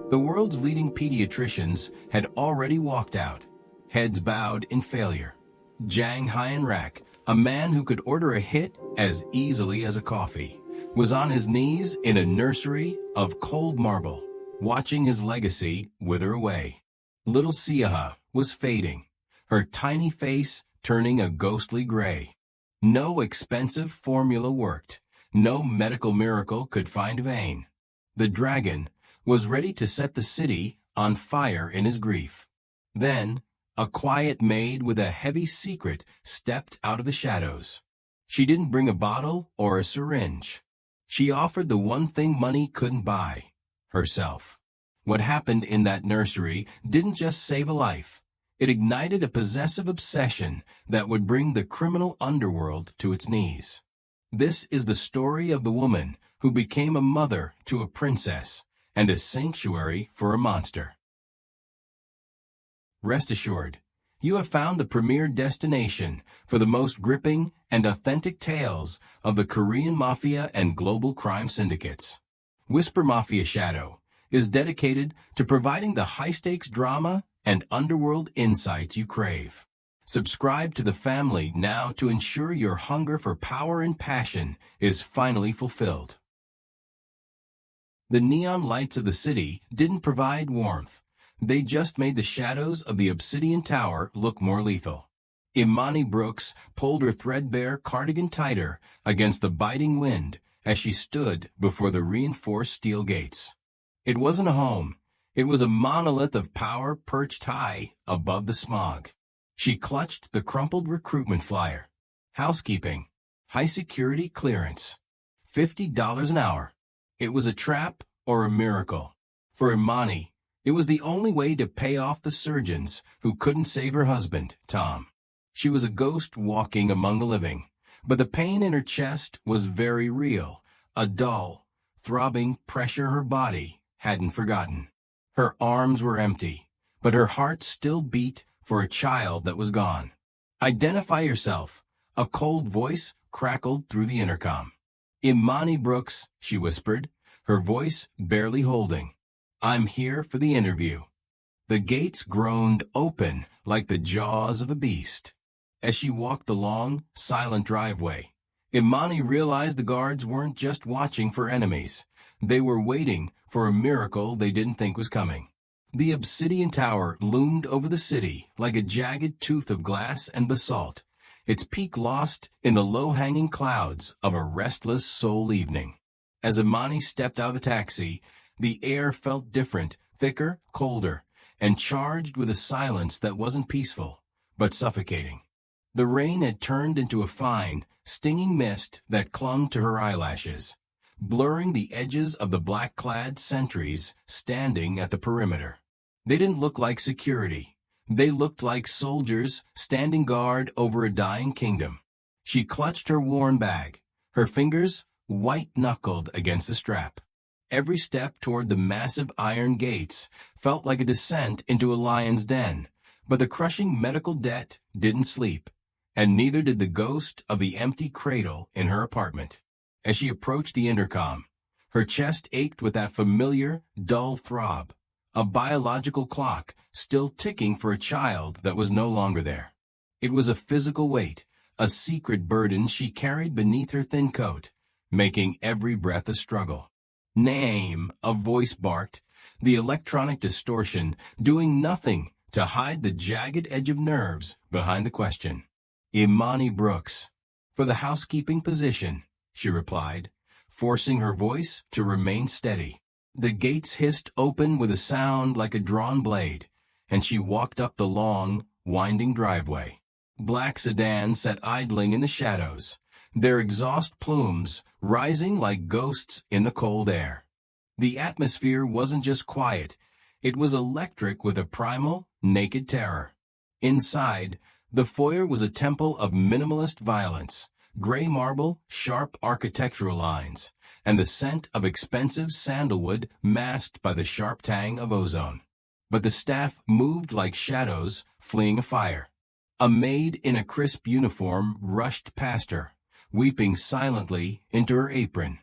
The world's leading pediatricians had already walked out, heads bowed in failure. Jang Hyun-rak, a man who could order a hit as easily as a coffee, was on his knees in a nursery of cold marble, watching his legacy wither away. Little Siaha was fading, her tiny face turning a ghostly gray. No expensive formula worked. No medical miracle could find vein. The dragon was ready to set the city on fire in his grief. Then, a quiet maid with a heavy secret stepped out of the shadows. She didn't bring a bottle or a syringe. She offered the one thing money couldn't buy: herself. What happened in that nursery didn't just save a life. It ignited a possessive obsession that would bring the criminal underworld to its knees. This is the story of the woman who became a mother to a princess and a sanctuary for a monster. Rest assured, you have found the premier destination for the most gripping and authentic tales of the Korean Mafia and global crime syndicates. Whisper Mafia Shadow is dedicated to providing the high-stakes drama and underworld insights you crave. Subscribe to the family now to ensure your hunger for power and passion is finally fulfilled. The neon lights of the city didn't provide warmth. They just made the shadows of the Obsidian Tower look more lethal. Imani Brooks pulled her threadbare cardigan tighter against the biting wind as she stood before the reinforced steel gates. It wasn't a home. It was a monolith of power perched high above the smog. She clutched the crumpled recruitment flyer. Housekeeping. High security clearance. $50 an hour. It was a trap or a miracle. For Imani, it was the only way to pay off the surgeons who couldn't save her husband, Tom. She was a ghost walking among the living, but the pain in her chest was very real. A dull, throbbing pressure her body hadn't forgotten. Her arms were empty, but her heart still beat for a child that was gone. Identify yourself, a cold voice crackled through the intercom. Imani Brooks, she whispered, her voice barely holding. I'm here for the interview. The gates groaned open like the jaws of a beast. As she walked the long, silent driveway, Imani realized the guards weren't just watching for enemies. They were waiting for a miracle they didn't think was coming. The Obsidian Tower loomed over the city like a jagged tooth of glass and basalt, its peak lost in the low-hanging clouds of a restless Seoul evening. As Imani stepped out of the taxi, the air felt different, thicker, colder, and charged with a silence that wasn't peaceful, but suffocating. The rain had turned into a fine, stinging mist that clung to her eyelashes, blurring the edges of the black-clad sentries standing at the perimeter. They didn't look like security. They looked like soldiers standing guard over a dying kingdom. She clutched her worn bag, her fingers white-knuckled against the strap. Every step toward the massive iron gates felt like a descent into a lion's den, but the crushing medical debt didn't sleep, and neither did the ghost of the empty cradle in her apartment. As she approached the intercom, her chest ached with that familiar, dull throb, a biological clock still ticking for a child that was no longer there. It was a physical weight, a secret burden she carried beneath her thin coat, making every breath a struggle. Name, a voice barked, the electronic distortion doing nothing to hide the jagged edge of nerves behind the question. Imani Brooks. For the housekeeping position, she replied, forcing her voice to remain steady. The gates hissed open with a sound like a drawn blade, and she walked up the long, winding driveway. Black sedans sat idling in the shadows, their exhaust plumes rising like ghosts in the cold air. The atmosphere wasn't just quiet, it was electric with a primal, naked terror. Inside, the foyer was a temple of minimalist violence, gray marble, sharp architectural lines, and the scent of expensive sandalwood masked by the sharp tang of ozone. But the staff moved like shadows fleeing a fire. A maid in a crisp uniform rushed past her, weeping silently into her apron,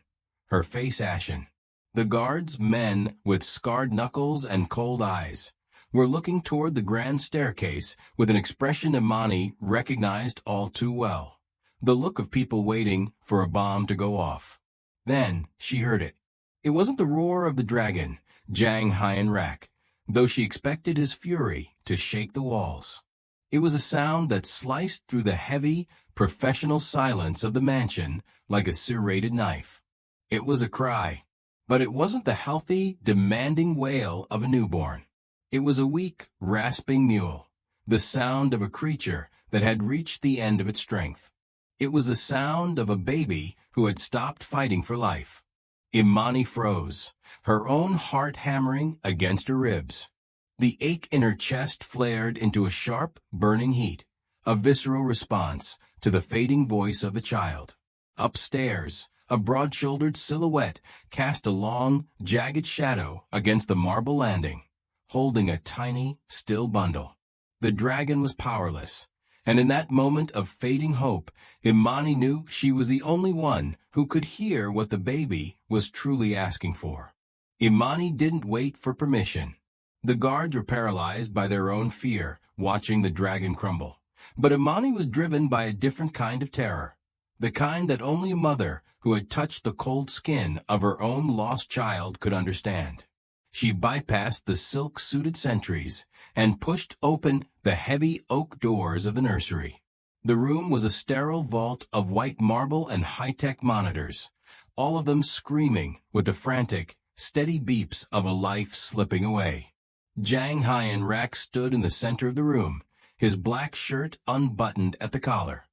her face ashen. The guards, men with scarred knuckles and cold eyes, were looking toward the grand staircase with an expression Imani recognized all too well. The look of people waiting for a bomb to go off. Then she heard it. It wasn't the roar of the dragon, Jang Hyen Rak, though she expected his fury to shake the walls. It was a sound that sliced through the heavy, professional silence of the mansion like a serrated knife. It was a cry, but it wasn't the healthy, demanding wail of a newborn. It was a weak, rasping mewl, the sound of a creature that had reached the end of its strength. It was the sound of a baby who had stopped fighting for life. Imani froze, her own heart hammering against her ribs. The ache in her chest flared into a sharp, burning heat, a visceral response to the fading voice of the child. Upstairs, a broad-shouldered silhouette cast a long, jagged shadow against the marble landing, holding a tiny, still bundle. The dragon was powerless, and in that moment of fading hope, Imani knew she was the only one who could hear what the baby was truly asking for. Imani didn't wait for permission. The guards were paralyzed by their own fear, watching the dragon crumble. But Imani was driven by a different kind of terror, the kind that only a mother who had touched the cold skin of her own lost child could understand. She bypassed the silk-suited sentries and pushed open the heavy oak doors of the nursery. The room was a sterile vault of white marble and high-tech monitors, all of them screaming with the frantic, steady beeps of a life slipping away. Jang Hyen Rak stood in the center of the room, his black shirt unbuttoned at the collar,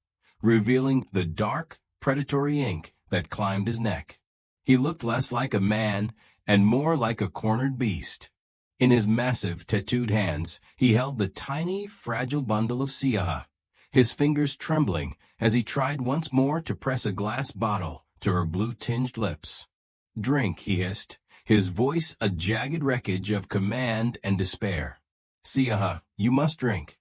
revealing the dark, predatory ink that climbed his neck. He looked less like a man and more like a cornered beast. In his massive, tattooed hands, he held the tiny, fragile bundle of siaha, his fingers trembling as he tried once more to press a glass bottle to her blue-tinged lips. "Drink," he hissed, his voice a jagged wreckage of command and despair. "Siaha, you must drink."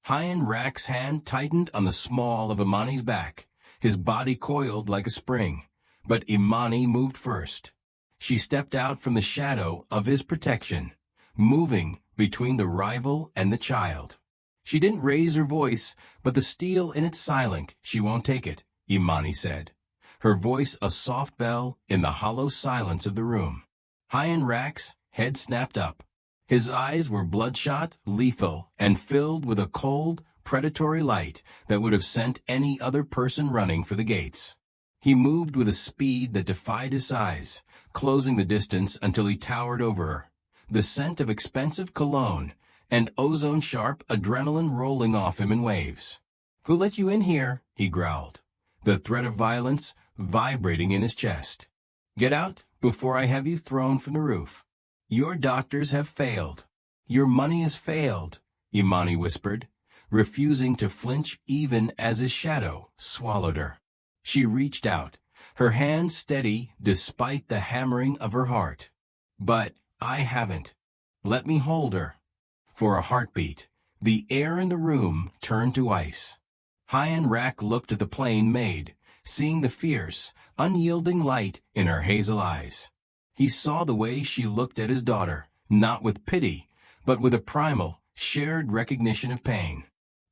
Hyen Rak's hand tightened on the small of Imani's back, his body coiled like a spring. But Imani moved first. She stepped out from the shadow of his protection, moving between the rival and the child. She didn't raise her voice, but the steel in it silent. "She won't take it," Imani said, her voice a soft bell in the hollow silence of the room. Hyen Rak's head snapped up. His eyes were bloodshot, lethal, and filled with a cold, predatory light that would have sent any other person running for the gates. He moved with a speed that defied his size, closing the distance until he towered over her, the scent of expensive cologne and ozone-sharp adrenaline rolling off him in waves. "Who let you in here?" he growled, the threat of violence vibrating in his chest. "Get out before I have you thrown from the roof. Your doctors have failed. Your money has failed," Imani whispered, refusing to flinch even as his shadow swallowed her. She reached out, her hand steady despite the hammering of her heart. "But I haven't. Let me hold her." For a heartbeat, the air in the room turned to ice. Hyen Rak looked at the plain Maid, seeing the fierce, unyielding light in her hazel eyes. He saw the way she looked at his daughter, not with pity, but with a primal, shared recognition of pain.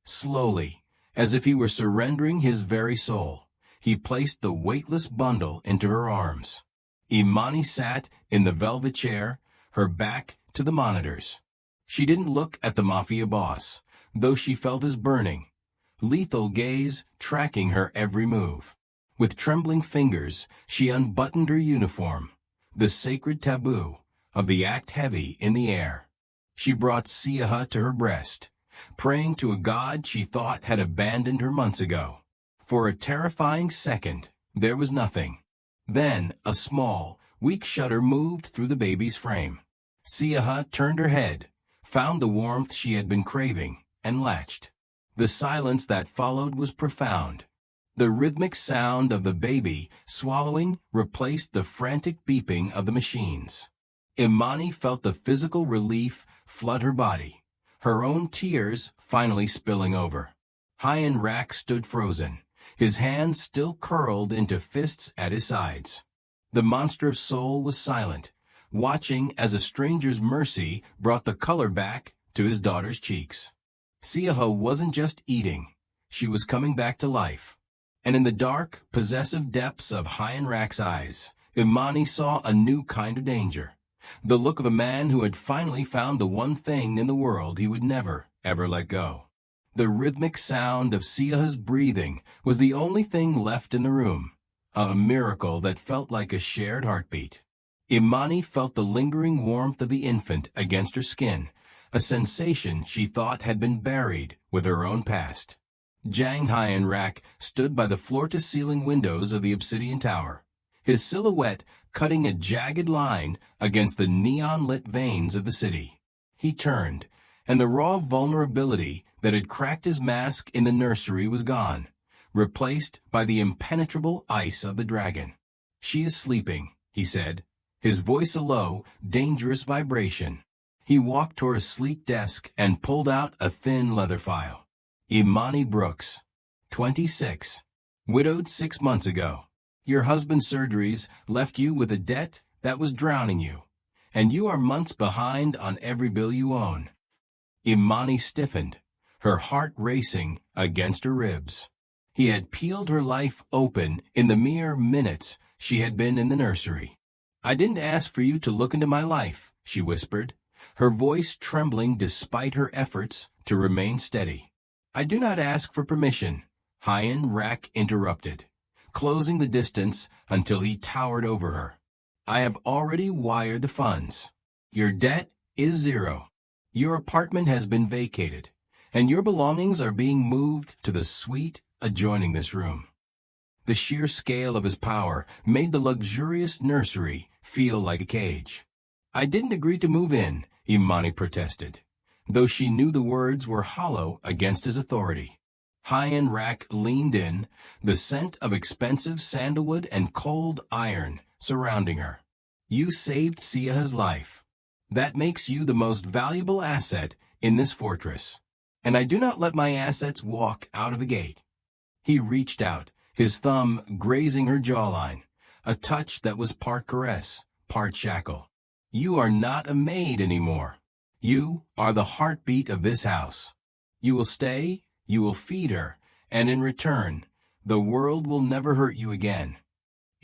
Slowly, as if he were surrendering his very soul, he placed the weightless bundle into her arms. Imani sat in the velvet chair, her back to the monitors. She didn't look at the Mafia boss, though she felt his burning, lethal gaze tracking her every move. With trembling fingers, she unbuttoned her uniform, the sacred taboo of the act heavy in the air. She brought siaha to her breast, praying to a god she thought had abandoned her months ago. For a terrifying second, there was nothing. Then a small, weak shudder moved through the baby's frame. Siaha turned her head, found the warmth she had been craving, and latched. The silence that followed was profound. The rhythmic sound of the baby swallowing replaced the frantic beeping of the machines. Imani felt the physical relief flood her body, her own tears finally spilling over. Hyen Rak stood frozen, his hands still curled into fists at his sides. The monster of Seoul was silent, watching as a stranger's mercy brought the color back to his daughter's cheeks. Seoul wasn't just eating, she was coming back to life. And in the dark, possessive depths of Hyenrak's eyes, Imani saw a new kind of danger. The look of a man who had finally found the one thing in the world he would never, ever let go. The rhythmic sound of Seoul's breathing was the only thing left in the room, a miracle that felt like a shared heartbeat. Imani felt the lingering warmth of the infant against her skin, a sensation she thought had been buried with her own past. Jang Hyenrak stood by the floor-to-ceiling windows of the Obsidian Tower, his silhouette cutting a jagged line against the neon-lit veins of the city. He turned, and the raw vulnerability that had cracked his mask in the nursery was gone, replaced by the impenetrable ice of the dragon. "She is sleeping," he said, his voice a low, dangerous vibration. He walked toward a sleek desk and pulled out a thin leather file. Imani Brooks, 26, widowed 6 months ago. Your husband's surgeries left you with a debt that was drowning you, and you are months behind on every bill you own. Imani stiffened, her heart racing against her ribs. He had peeled her life open in the mere minutes she had been in the nursery. "I didn't ask for you to look into my life," she whispered, her voice trembling despite her efforts to remain steady. "I do not ask for permission," Hyenrak interrupted, closing the distance until he towered over her. "I have already wired the funds. Your debt is 0. Your apartment has been vacated, and your belongings are being moved to the suite adjoining this room." The sheer scale of his power made the luxurious nursery feel like a cage. "I didn't agree to move in," Imani protested, though she knew the words were hollow against his authority. Hyenrak leaned in, the scent of expensive sandalwood and cold iron surrounding her. "You saved Sia's life. That makes you the most valuable asset in this fortress, and I do not let my assets walk out of the gate." He reached out, his thumb grazing her jawline, a touch that was part caress, part shackle. "You are not a maid anymore. You are the heartbeat of this house. You will stay, you will feed her, and in return, the world will never hurt you again."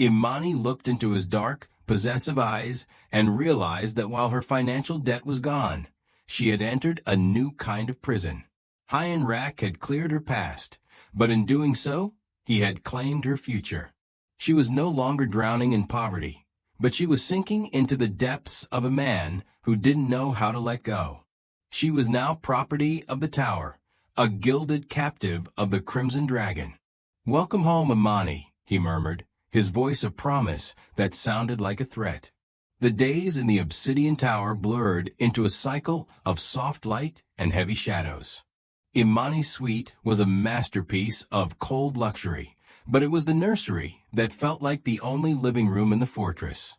Imani looked into his dark, possessive eyes and realized that while her financial debt was gone, she had entered a new kind of prison. Hyenrak had cleared her past, but in doing so, he had claimed her future. She was no longer drowning in poverty, but she was sinking into the depths of a man who didn't know how to let go. She was now property of the tower, a gilded captive of the Crimson Dragon. "Welcome home, Imani," he murmured, his voice a promise that sounded like a threat. The days in the Obsidian Tower blurred into a cycle of soft light and heavy shadows. Imani's suite was a masterpiece of cold luxury, but it was the nursery that felt like the only living room in the fortress.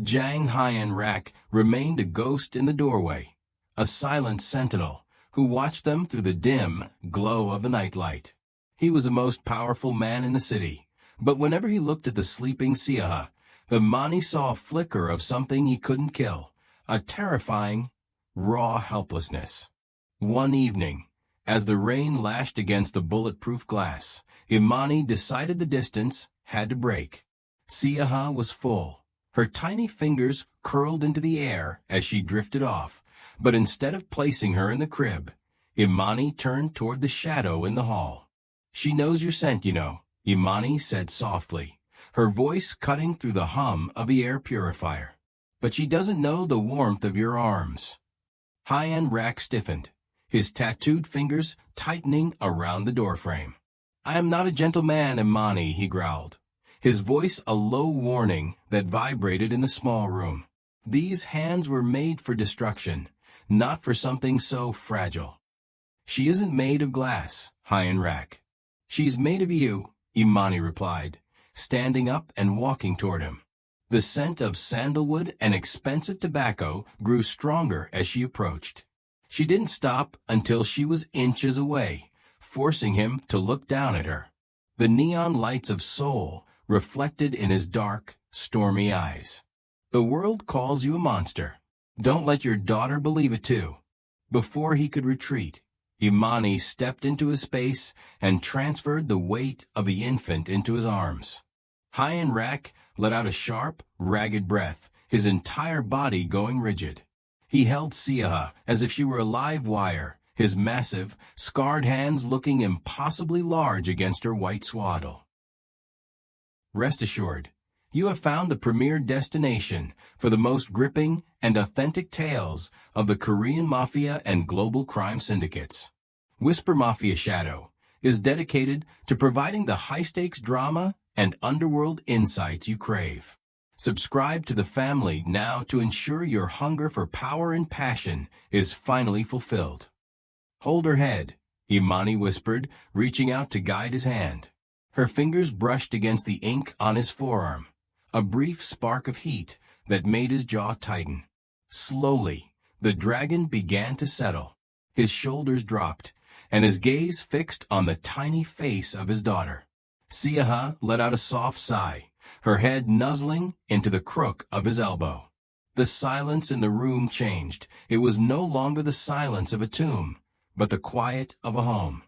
Jang Hyenrak remained a ghost in the doorway, a silent sentinel who watched them through the dim glow of the nightlight. He was the most powerful man in the city, but whenever he looked at the sleeping Siaha, Imani saw a flicker of something he couldn't kill, a terrifying, raw helplessness. One evening, as the rain lashed against the bulletproof glass, Imani decided the distance had to break. Siaha was full. Her tiny fingers curled into the air as she drifted off, but instead of placing her in the crib, Imani turned toward the shadow in the hall. "She knows your scent, you know," Imani said softly, her voice cutting through the hum of the air purifier. "But she doesn't know the warmth of your arms." Hyenrak stiffened, his tattooed fingers tightening around the doorframe. "I am not a gentle man, Imani," he growled, his voice a low warning that vibrated in the small room. "These hands were made for destruction, not for something so fragile." "She isn't made of glass, Hyenrak. She's made of you," Imani replied, standing up and walking toward him. The scent of sandalwood and expensive tobacco grew stronger as she approached. She didn't stop until she was inches away, forcing him to look down at her. The neon lights of Seoul reflected in his dark, stormy eyes. The world calls you a monster. Don't let your daughter believe it too. Before he could retreat, Imani stepped into his space and transferred the weight of the infant into his arms. High Rak let out a sharp, ragged breath, his entire body going rigid. He held Siaha as if she were a live wire, his massive, scarred hands looking impossibly large against her white swaddle. Rest assured, you have found the premier destination for the most gripping and authentic tales of the Korean Mafia and global crime syndicates. Whisper Mafia Shadow is dedicated to providing the high-stakes drama and underworld insights you crave. Subscribe to the family now to ensure your hunger for power and passion is finally fulfilled. Hold her head, Imani whispered, reaching out to guide his hand. Her fingers brushed against the ink on his forearm, a brief spark of heat that made his jaw tighten. Slowly, the dragon began to settle. His shoulders dropped, and his gaze fixed on the tiny face of his daughter. Siaha let out a soft sigh, her head nuzzling into the crook of his elbow. The silence in the room changed. It was no longer the silence of a tomb, but the quiet of a home.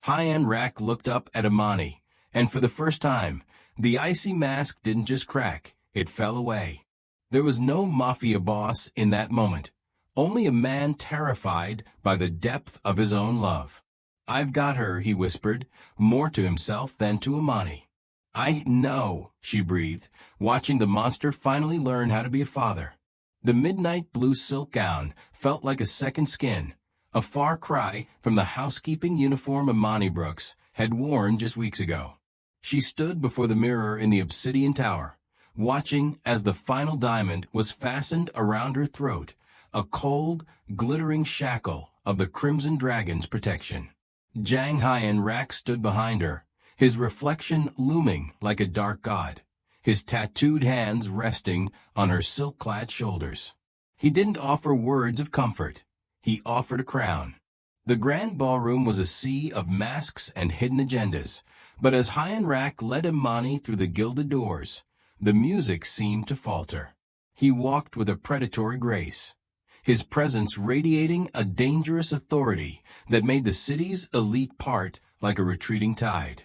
High Rak looked up at Imani, and for the first time, the icy mask didn't just crack, it fell away. There was no mafia boss in that moment, only a man terrified by the depth of his own love. I've got her, he whispered, more to himself than to Imani. I know, she breathed, watching the monster finally learn how to be a father. The midnight blue silk gown felt like a second skin, a far cry from the housekeeping uniform Imani Brooks had worn just weeks ago. She stood before the mirror in the Obsidian Tower, watching as the final diamond was fastened around her throat, a cold, glittering shackle of the Crimson Dragon's protection. Jang Rak stood behind her, his reflection looming like a dark god, his tattooed hands resting on her silk-clad shoulders. He didn't offer words of comfort. He offered a crown. The grand ballroom was a sea of masks and hidden agendas, but as Rak led Imani through the gilded doors, the music seemed to falter. He walked with a predatory grace, his presence radiating a dangerous authority that made the city's elite part like a retreating tide.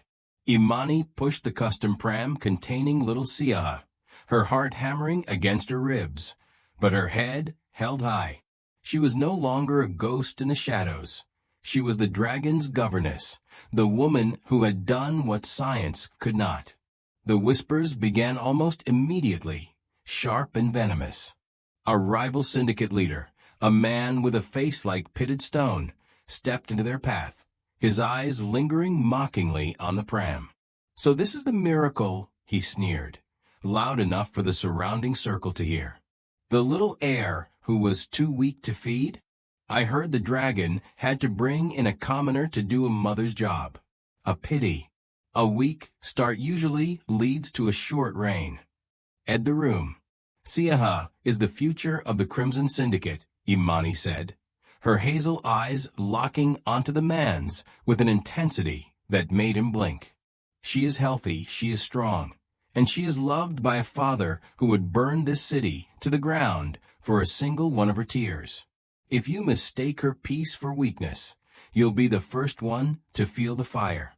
Imani pushed the custom pram containing little Siaha, her heart hammering against her ribs, but her head held high. She was no longer a ghost in the shadows. She was the dragon's governess, the woman who had done what science could not. The whispers began almost immediately, sharp and venomous. A rival syndicate leader, a man with a face like pitted stone, stepped into their path, his eyes lingering mockingly on the pram. So this is the miracle, he sneered, loud enough for the surrounding circle to hear. The little heir who was too weak to feed? I heard the dragon had to bring in a commoner to do a mother's job. A pity. A weak start usually leads to a short reign. Ed the room. Siaha is the future of the Crimson Syndicate, Imani said, her hazel eyes locking onto the man's with an intensity that made him blink. She is healthy, she is strong, and she is loved by a father who would burn this city to the ground for a single one of her tears. If you mistake her peace for weakness, you'll be the first one to feel the fire.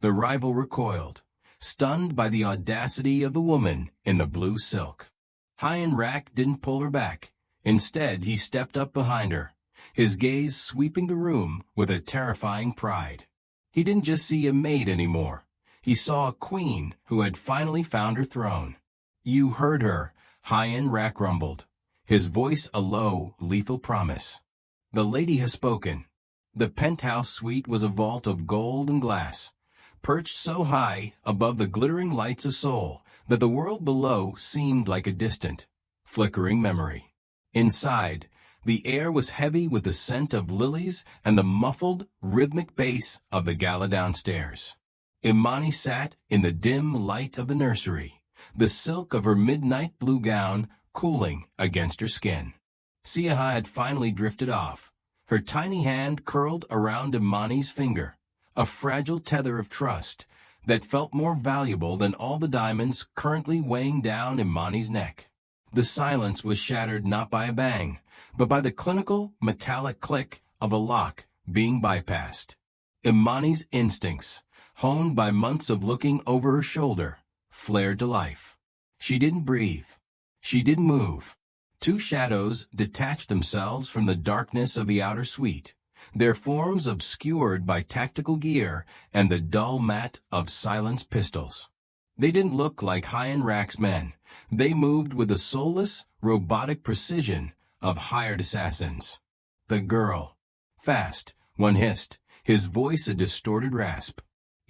The rival recoiled, stunned by the audacity of the woman in the blue silk. Rak didn't pull her back. Instead, he stepped up behind her, his gaze sweeping the room with a terrifying pride. He didn't just see a maid anymore. He saw a queen who had finally found her throne. You heard her, Rak rumbled, his voice a low, lethal promise. The lady has spoken. The penthouse suite was a vault of gold and glass, perched so high above the glittering lights of Seoul that the world below seemed like a distant, flickering memory. Inside, the air was heavy with the scent of lilies and the muffled, rhythmic bass of the gala downstairs. Imani sat in the dim light of the nursery, the silk of her midnight blue gown cooling against her skin. Siaha had finally drifted off, her tiny hand curled around Imani's finger, a fragile tether of trust that felt more valuable than all the diamonds currently weighing down Imani's neck. The silence was shattered not by a bang, but by the clinical, metallic click of a lock being bypassed. Imani's instincts, honed by months of looking over her shoulder, flared to life. She didn't breathe. She didn't move. Two shadows detached themselves from the darkness of the outer suite, their forms obscured by tactical gear and the dull matte of silenced pistols. They didn't look like High-in-Rack's men. They moved with the soulless, robotic precision of hired assassins. The girl. Fast, one hissed, his voice a distorted rasp.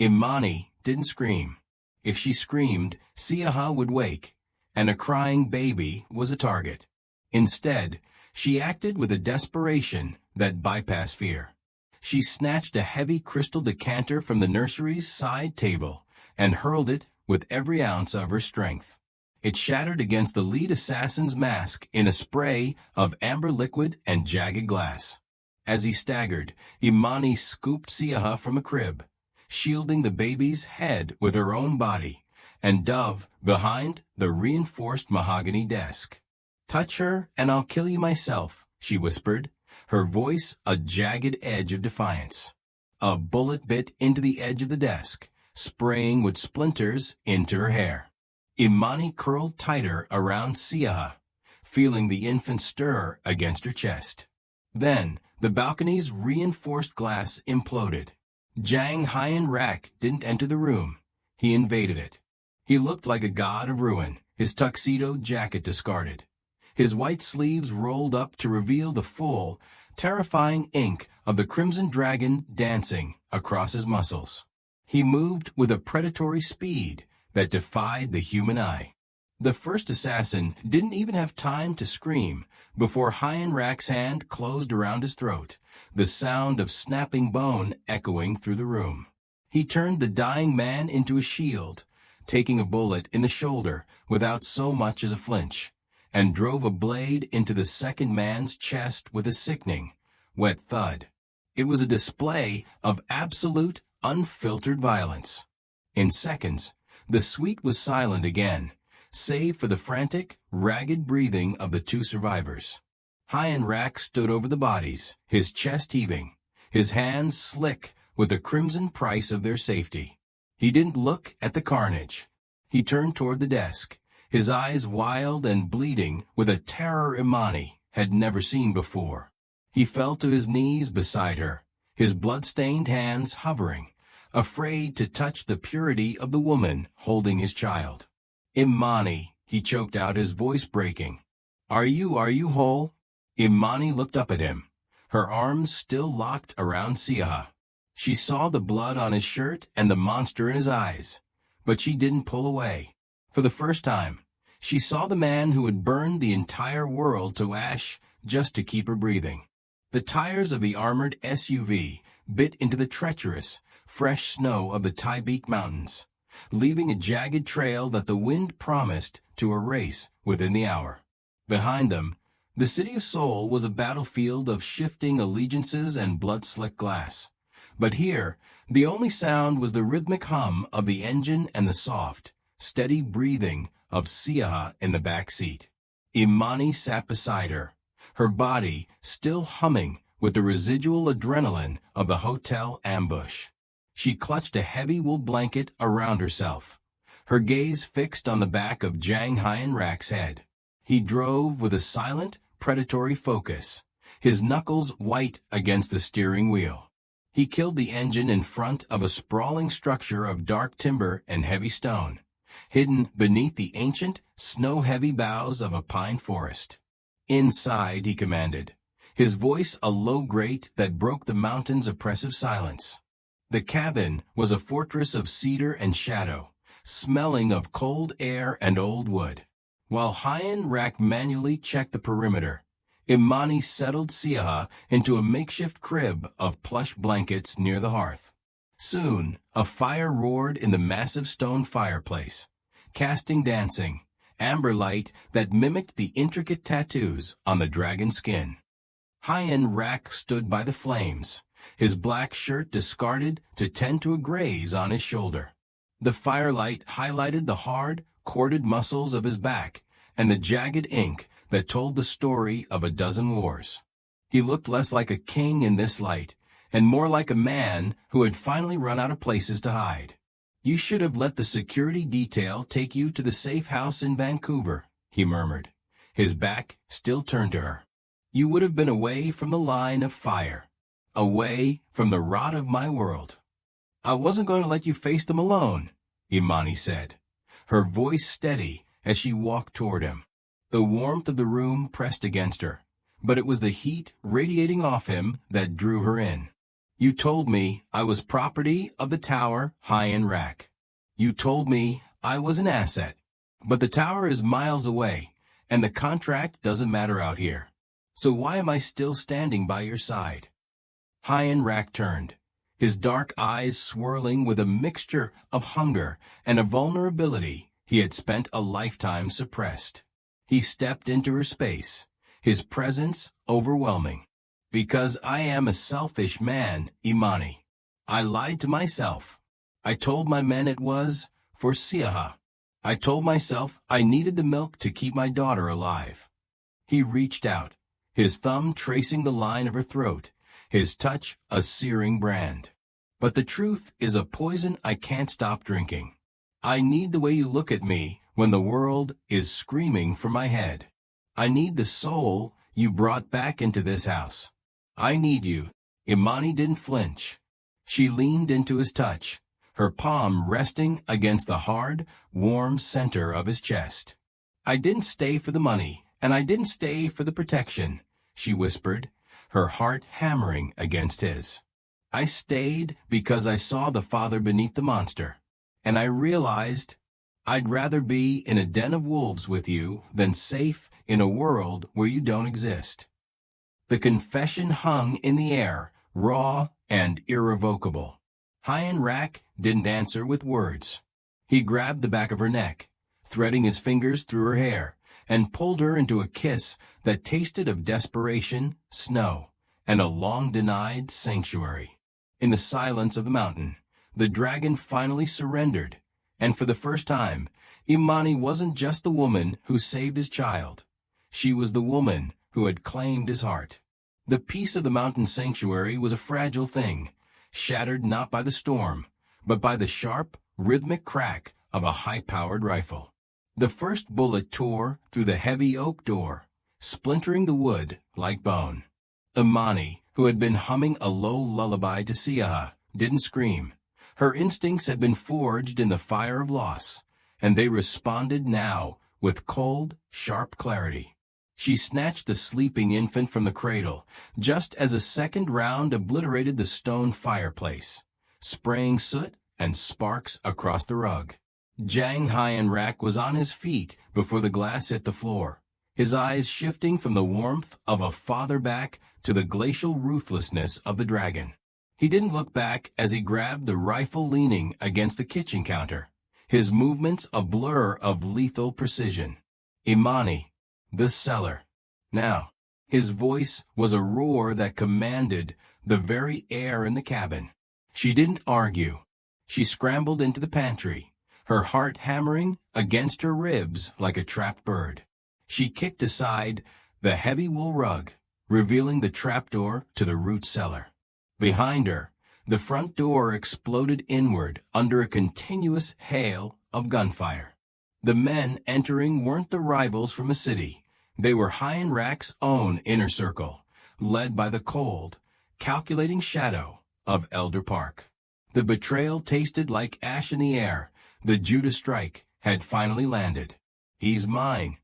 Imani didn't scream. If she screamed, Siaha would wake, and a crying baby was a target. Instead, she acted with a desperation that bypassed fear. She snatched a heavy crystal decanter from the nursery's side table and hurled it with every ounce of her strength. It shattered against the lead assassin's mask in a spray of amber liquid and jagged glass. As he staggered, Imani scooped Siaha from a crib, shielding the baby's head with her own body, and dove behind the reinforced mahogany desk. "Touch her, and I'll kill you myself," she whispered, her voice a jagged edge of defiance. A bullet bit into the edge of the desk, spraying with splinters into her hair. Imani curled tighter around Siaha, feeling the infant stir against her chest. Then, the balcony's reinforced glass imploded. Jang High-in-Rack didn't enter the room. He invaded it. He looked like a god of ruin, his tuxedo jacket discarded, his white sleeves rolled up to reveal the full, terrifying ink of the crimson dragon dancing across his muscles. He moved with a predatory speed that defied the human eye. The first assassin didn't even have time to scream before High-in-Rack's hand closed around his throat, the sound of snapping bone echoing through the room. He turned the dying man into a shield, taking a bullet in the shoulder without so much as a flinch, and drove a blade into the second man's chest with a sickening, wet thud. It was a display of absolute, unfiltered violence. In seconds, the suite was silent again, save for the frantic, ragged breathing of the two survivors. High-in-Rack stood over the bodies, his chest heaving, his hands slick with the crimson price of their safety. He didn't look at the carnage. He turned toward the desk, his eyes wild and bleeding with a terror Imani had never seen before. He fell to his knees beside her, his blood-stained hands hovering, afraid to touch the purity of the woman holding his child. "Imani," he choked out, his voice breaking. Are you whole?" Imani looked up at him, her arms still locked around Siaha. She saw the blood on his shirt and the monster in his eyes, but she didn't pull away. For the first time, she saw the man who had burned the entire world to ash just to keep her breathing. The tires of the armored SUV bit into the treacherous, fresh snow of the Taibik Mountains, leaving a jagged trail that the wind promised to erase within the hour. Behind them, the city of Seoul was a battlefield of shifting allegiances and blood-slick glass. But here, the only sound was the rhythmic hum of the engine and the soft, steady breathing of Siaha in the back seat. Imani sat beside her, her body still humming with the residual adrenaline of the hotel ambush. She clutched a heavy wool blanket around herself, her gaze fixed on the back of Jang High-in-Rack's head. He drove with a silent, predatory focus, his knuckles white against the steering wheel. He killed the engine in front of a sprawling structure of dark timber and heavy stone, hidden beneath the ancient, snow-heavy boughs of a pine forest. "Inside," he commanded, his voice a low grate that broke the mountain's oppressive silence. The cabin was a fortress of cedar and shadow, smelling of cold air and old wood. While High-in-Rack manually checked the perimeter, Imani settled Siaha into a makeshift crib of plush blankets near the hearth. Soon, a fire roared in the massive stone fireplace, casting dancing, amber light that mimicked the intricate tattoos on the dragon's skin. High-in-Rack stood by the flames, his black shirt discarded to tend to a graze on his shoulder. The firelight highlighted the hard, corded muscles of his back and the jagged ink that told the story of a dozen wars. He looked less like a king in this light, and more like a man who had finally run out of places to hide. "You should have let the security detail take you to the safe house in Vancouver," he murmured, his back still turned to her. "You would have been away from the line of fire, away from the rot of my world." "I wasn't going to let you face them alone," Imani said, her voice steady as she walked toward him. The warmth of the room pressed against her, but it was the heat radiating off him that drew her in. "You told me I was property of the tower high in rack. You told me I was an asset. But the tower is miles away, and the contract doesn't matter out here. So why am I still standing by your side?" High-End Rack turned, his dark eyes swirling with a mixture of hunger and a vulnerability he had spent a lifetime suppressed. He stepped into her space, his presence overwhelming. "Because I am a selfish man, Imani. I lied to myself. I told my men it was for Siaha. I told myself I needed the milk to keep my daughter alive." He reached out, his thumb tracing the line of her throat, his touch a searing brand. "But the truth is a poison I can't stop drinking. I need the way you look at me when the world is screaming for my head. I need the soul you brought back into this house. I need you." Imani didn't flinch. She leaned into his touch, her palm resting against the hard, warm center of his chest. "I didn't stay for the money, and I didn't stay for the protection," she whispered, her heart hammering against his. "I stayed because I saw the father beneath the monster, and I realized I'd rather be in a den of wolves with you than safe in a world where you don't exist." The confession hung in the air, raw and irrevocable. High-End Rack didn't answer with words. He grabbed the back of her neck, threading his fingers through her hair, and pulled her into a kiss that tasted of desperation, snow, and a long-denied sanctuary. In the silence of the mountain, the dragon finally surrendered, and for the first time, Imani wasn't just the woman who saved his child. She was the woman who had claimed his heart. The peace of the mountain sanctuary was a fragile thing, shattered not by the storm, but by the sharp, rhythmic crack of a high-powered rifle. The first bullet tore through the heavy oak door, splintering the wood like bone. Imani, who had been humming a low lullaby to Siaha, didn't scream. Her instincts had been forged in the fire of loss, and they responded now with cold, sharp clarity. She snatched the sleeping infant from the cradle, just as a second round obliterated the stone fireplace, spraying soot and sparks across the rug. Jang High-End Rack was on his feet before the glass hit the floor, his eyes shifting from the warmth of a father back to the glacial ruthlessness of the dragon. He didn't look back as he grabbed the rifle leaning against the kitchen counter, his movements a blur of lethal precision. "Imani, the cellar." Now, his voice was a roar that commanded the very air in the cabin. She didn't argue. She scrambled into the pantry, her heart hammering against her ribs like a trapped bird. She kicked aside the heavy wool rug, revealing the trapdoor to the root cellar. Behind her, the front door exploded inward under a continuous hail of gunfire. The men entering weren't the rivals from a city. They were High-End Rack's own inner circle, led by the cold, calculating shadow of Elder Park. The betrayal tasted like ash in the air. The Judas strike had finally landed. "He's mine."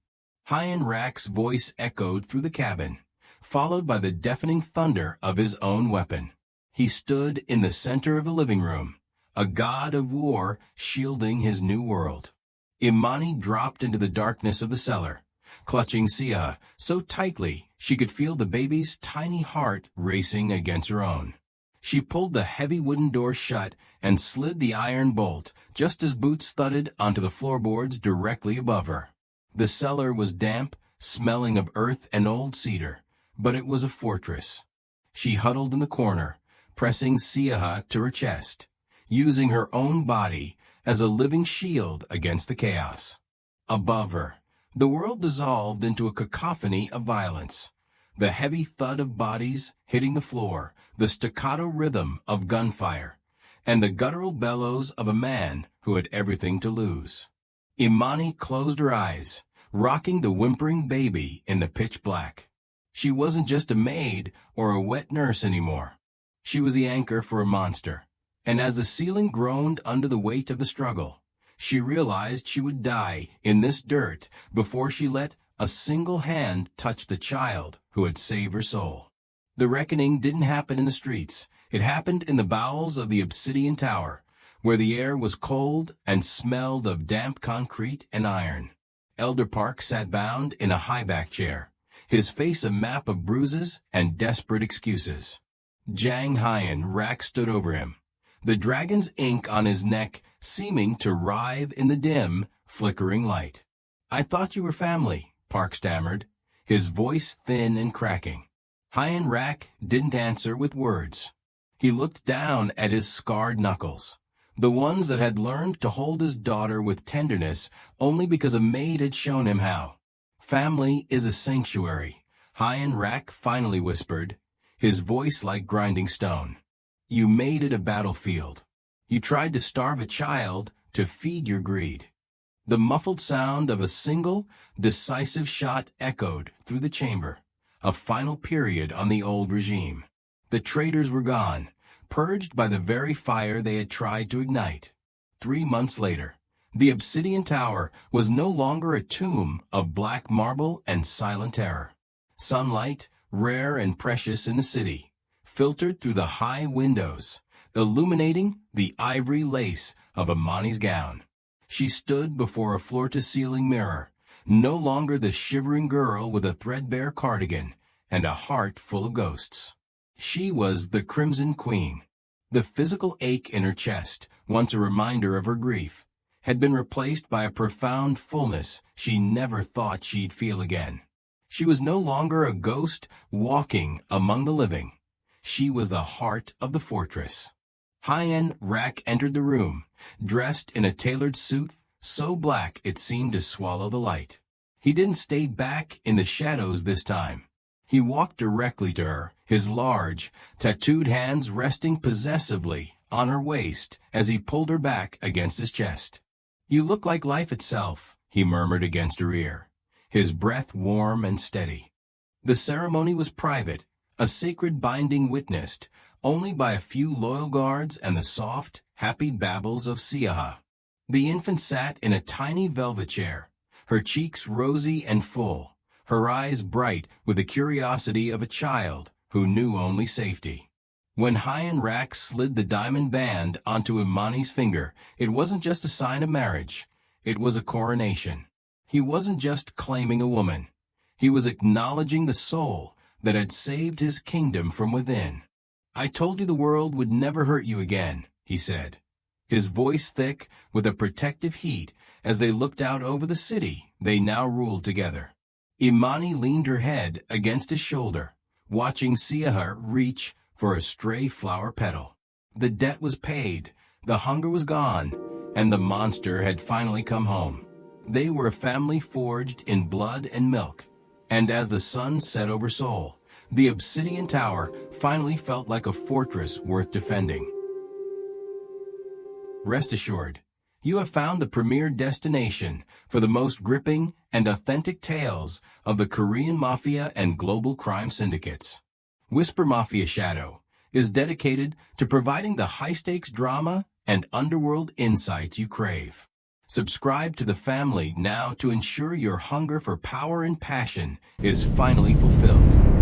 High-End Rack's voice echoed through the cabin, followed by the deafening thunder of his own weapon. He stood in the center of the living room, a god of war shielding his new world. Imani dropped into the darkness of the cellar, clutching Sia so tightly she could feel the baby's tiny heart racing against her own. She pulled the heavy wooden door shut and slid the iron bolt just as boots thudded onto the floorboards directly above her. The cellar was damp, smelling of earth and old cedar, but it was a fortress. She huddled in the corner, pressing Siaha to her chest, using her own body as a living shield against the chaos. Above her, The world dissolved into a cacophony of violence. The heavy thud of bodies hitting the floor, the staccato rhythm of gunfire, and the guttural bellows of a man who had everything to lose. Imani closed her eyes, rocking the whimpering baby in the pitch black. She wasn't just a maid or a wet nurse anymore. She was the anchor for a monster. And as the ceiling groaned under the weight of the struggle, she realized she would die in this dirt before she let a single hand touch the child who had saved her soul. The reckoning didn't happen in the streets. It happened in the bowels of the Obsidian Tower, where the air was cold and smelled of damp concrete and iron. Elder Park sat bound in a high-back chair, his face a map of bruises and desperate excuses. Jang Hyen Rak stood over him, the dragon's ink on his neck seeming to writhe in the dim, flickering light. "I thought you were family," Park stammered, his voice thin and cracking. Hyen Rak didn't answer with words. He looked down at his scarred knuckles, the ones that had learned to hold his daughter with tenderness only because a maid had shown him how. "Family is a sanctuary," Hyen Rak finally whispered, his voice like grinding stone. "You made it a battlefield. You tried to starve a child to feed your greed." The muffled sound of a single, decisive shot echoed through the chamber, a final period on the old regime. The traitors were gone, purged by the very fire they had tried to ignite. 3 months later, the Obsidian Tower was no longer a tomb of black marble and silent terror. Sunlight, rare and precious in the city, filtered through the high windows, illuminating the ivory lace of Imani's gown. She stood before a floor-to-ceiling mirror, no longer the shivering girl with a threadbare cardigan and a heart full of ghosts. She was the Crimson Queen. The physical ache in her chest, once a reminder of her grief, had been replaced by a profound fullness she never thought she'd feel again. She was no longer a ghost walking among the living. She was the heart of the fortress. Hyen Rak entered the room, dressed in a tailored suit so black it seemed to swallow the light. He didn't stay back in the shadows this time. He walked directly to her, his large, tattooed hands resting possessively on her waist as he pulled her back against his chest. "You look like life itself," he murmured against her ear, his breath warm and steady. The ceremony was private, a sacred binding witnessed only by a few loyal guards and the soft, happy babbles of Siaha. The infant sat in a tiny velvet chair, her cheeks rosy and full, her eyes bright with the curiosity of a child who knew only safety. When Hyen Rak slid the diamond band onto Imani's finger, it wasn't just a sign of marriage, it was a coronation. He wasn't just claiming a woman. He was acknowledging the soul that had saved his kingdom from within. "I told you the world would never hurt you again," he said, his voice thick with a protective heat as they looked out over the city they now ruled together. Imani leaned her head against his shoulder, watching Siaha reach for a stray flower petal. The debt was paid, the hunger was gone, and the monster had finally come home. They were a family forged in blood and milk, and as the sun set over Seoul, the Obsidian Tower finally felt like a fortress worth defending. Rest assured, you have found the premier destination for the most gripping and authentic tales of the Korean Mafia and global crime syndicates. Whisper Mafia Shadow is dedicated to providing the high-stakes drama and underworld insights you crave. Subscribe to the family now to ensure your hunger for power and passion is finally fulfilled.